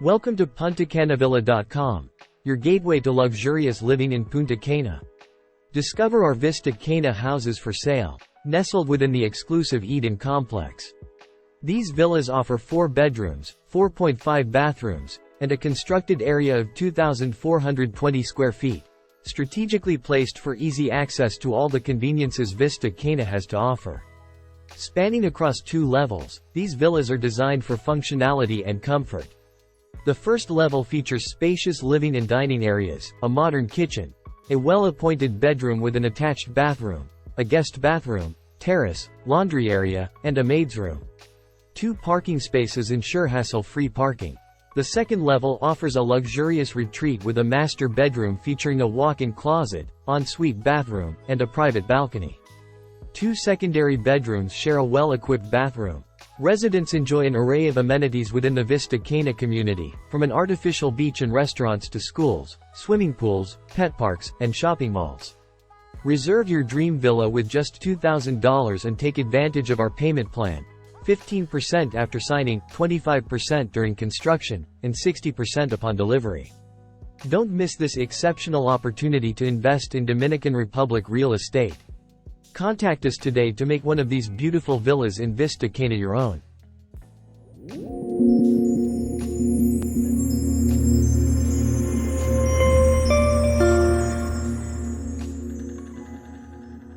Welcome to PuntaCanaVilla.com, your gateway to luxurious living in Punta Cana. Discover our Vista Cana houses for sale, nestled within the exclusive Eden complex. These villas offer 4 bedrooms, 4.5 bathrooms, and a constructed area of 2,420 square feet, strategically placed for easy access to all the conveniences Vista Cana has to offer. Spanning across 2 levels, these villas are designed for functionality and comfort. The first level features spacious living and dining areas, a modern kitchen, a well-appointed bedroom with an attached bathroom, a guest bathroom, terrace, laundry area, and a maid's room. 2 parking spaces ensure hassle-free parking. The second level offers a luxurious retreat with a master bedroom featuring a walk-in closet, ensuite bathroom, and a private balcony. 2 secondary bedrooms share a well-equipped bathroom. Residents enjoy an array of amenities within the Vista Cana community, from an artificial beach and restaurants to schools, swimming pools, pet parks, and shopping malls. Reserve your dream villa with just $2,000 and take advantage of our payment plan: 15% after signing, 25% during construction, and 60% upon delivery. Don't miss this exceptional opportunity to invest in Dominican Republic real estate. Contact us today to make one of these beautiful villas in Vista Cana your own.